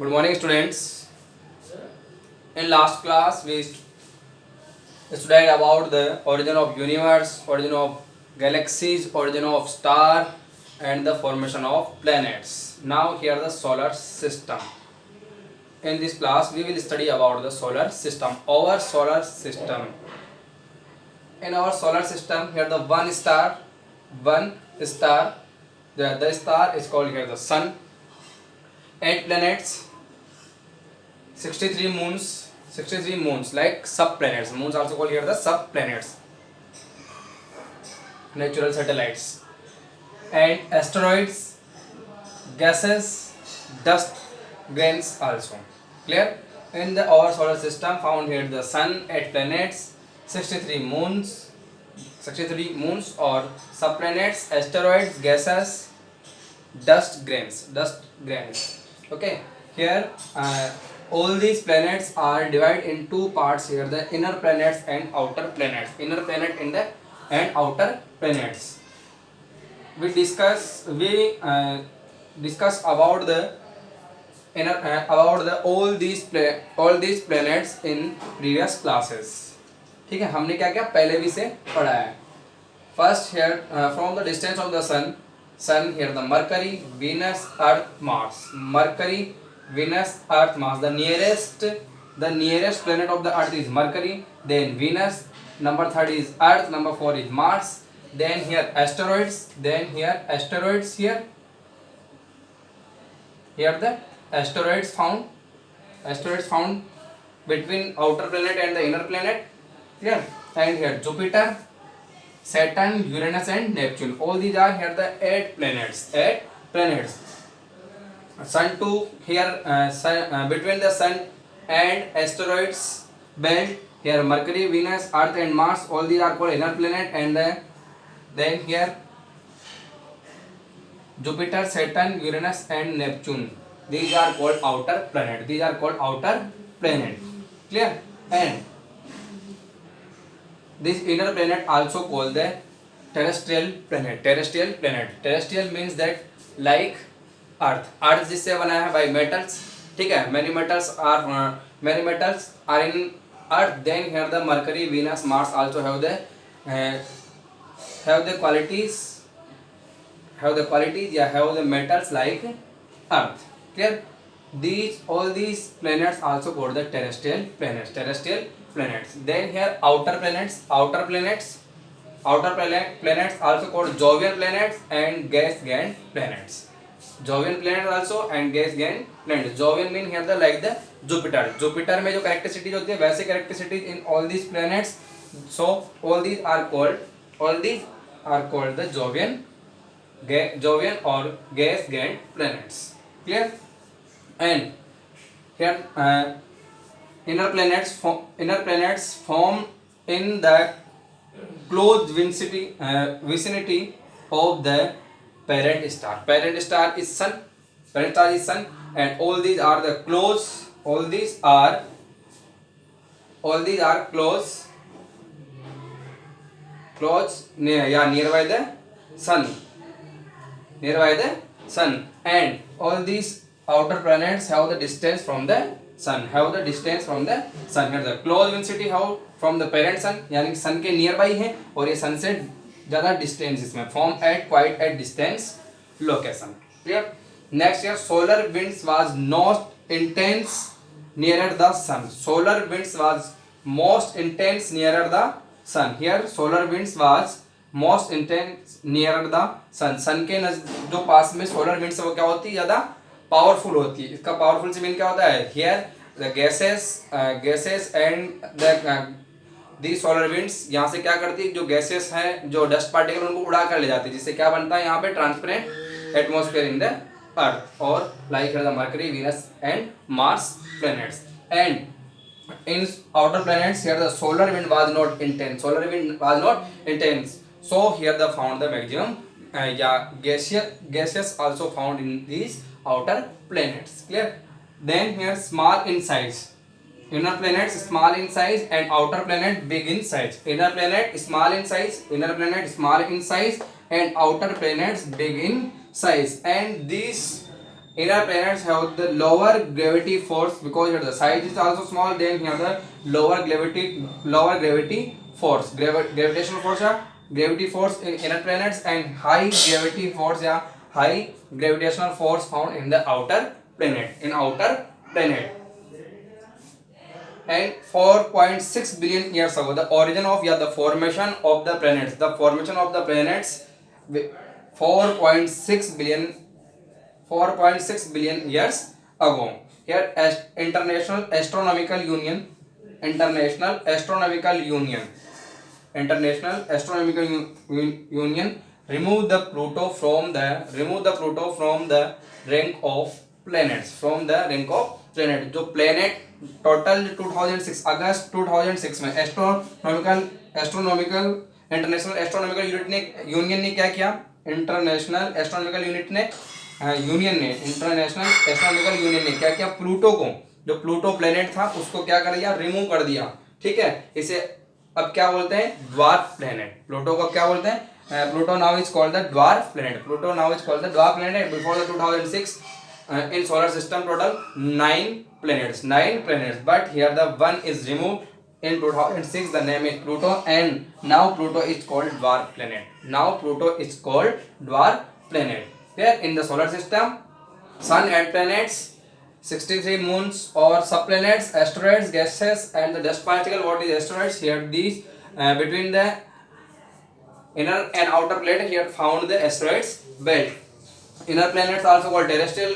Good morning, students. In last class, we studied about the origin of universe, origin of galaxies, origin of star, and the formation of planets. Now here the solar system. In this class, we will study about the solar system. Our solar system. In our solar system, here the one star, the star is called here the sun. 8 planets, 63 moons like sub-planets. Moons also called here the sub-planets, natural satellites, and asteroids, gases, dust grains also. Clear? In the our solar system found here the sun, 8 planets, 63 moons or sub-planets, asteroids, gases, dust grains. Okay, here all these planets are divided in two parts here, the inner planets and outer planets. Inner planet and outer planets. We discuss about the inner about the all these planets in previous classes. ठीक है, हमने क्या क्या पहले भी से पढ़ा है. First here from the distance of the sun here the Mercury, Venus, Earth, Mars. Mercury, Venus, Earth, Mars. The nearest planet of the Earth is Mercury. Then Venus. Number 3 is Earth. Number 4 is Mars. Then here asteroids. Here the asteroids found between outer planet and the inner planet. Here and here Jupiter, Saturn, Uranus and Neptune. All these are here the 8 planets. Sun too here between the sun and asteroids belt. Here Mercury, Venus, Earth and Mars. All these are called inner planet. And then here Jupiter, Saturn, Uranus and Neptune. These are called outer planet. Clear? And this inner planet also called the terrestrial planet. Terrestrial means that like earth जिससे बना है by metals. ठीक है, many metals are in earth. Then here the Mercury, Venus, Mars also have the qualities have the metals like earth. Clear? All these planets also called the terrestrial planets. Then here outer planets also called Jovian planets and gas giant planets. Jovian mean here the like the Jupiter में जो characteristics होती है वैसे characteristics in all these planets. So all these are called the Jovian or gas giant planets. Clear? And here inner planets form in the close vicinity of the parent star. Parent star is sun, and all these are the close. All these are nearby the sun, and all these outer planets have the distance from the sun. Here the close vicinity how from the parent sun, यानी sun के nearby है और ये sun से ज़्यादा distance इसमें form at quite at distance location. Clear? Next year solar winds was most intense nearer the sun. Solar winds was most intense nearer the sun. Here solar winds was most intense nearer the sun. sun के जो पास में solar winds है वो क्या होती है, ज़्यादा powerful होती है. इसका पावरफुल से मीन क्या होता है, here the gases and the solar winds यहाँ से क्या करती है, जो gases हैं जो dust particle उनको उड़ा कर ले जाती है, जिससे क्या बनता है यहाँ पे transparent atmosphere in the earth or like the Mercury, Venus and Mars planets. And in outer planets here the solar wind was not intense. So here the found the maximum gaseous also found in these outer planets. Clear? Then here small in size. Inner planets small in size and outer planet big in size. Inner planet small in size and outer planets big in size. And these inner planets have the lower gravity force because here the size is also small. Then here the lower gravity force, gravitational force या gravity force in inner planets and high gravity force या high gravitational force found in the outer planet. And 4.6 billion years ago, the origin of the formation of the planets, 4.6 billion years ago. Here International Astronomical Union remove the Pluto from the rank of planets, जो planet total 2006 अगस्त 2006 में international astronomical union ने क्या किया? International astronomical union ने क्या किया? Pluto को, जो प्लूटो प्लेनेट था उसको क्या कर दिया? रिमूव कर दिया। ठीक है, इसे अब क्या बोलते हैं? Dwarf planet. प्लूटो को क्या बोलते हैं? Pluto now is called the dwarf planet. Before the 2006 in solar system total 9 planets, but here the one is removed in 2006. The name is Pluto, and now Pluto is called dwarf planet. Here in the solar system, sun and planets, 63 moons or subplanets, asteroids, gases and the dust particle. What is asteroids? Here these between the inner and outer plate, here found the asteroids belt. Inner planets also called terrestrial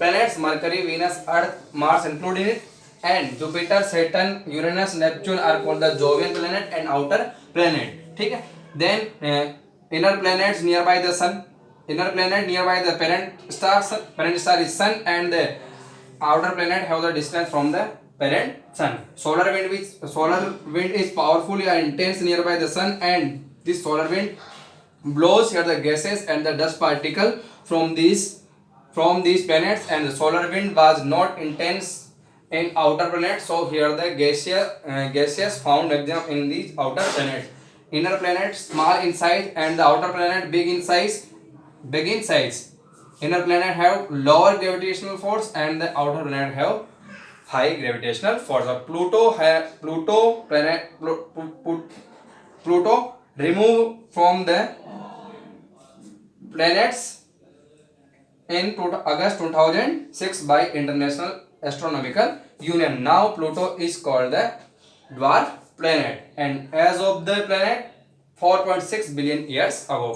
planets, Mercury, Venus, Earth, Mars included in it, and Jupiter, Saturn, Uranus, Neptune are called the Jovian planet and outer planet. ठीक है, then inner planets nearby the sun, nearby the parent star is sun, and the outer planet have the distance from the parent sun. Solar wind is powerful and intense nearby the sun, and this solar wind blows here the gases and the dust particle from these planets, and the solar wind was not intense in outer planets, so here the gaseous found maximum in these outer planets. Inner planet small in size and the outer planet big in size. Inner planet have lower gravitational force and the outer planet have high gravitational force. Pluto removed from the planets in August 2006 by International Astronomical Union. Now Pluto is called the dwarf planet, and as of the planet 4.6 billion years ago.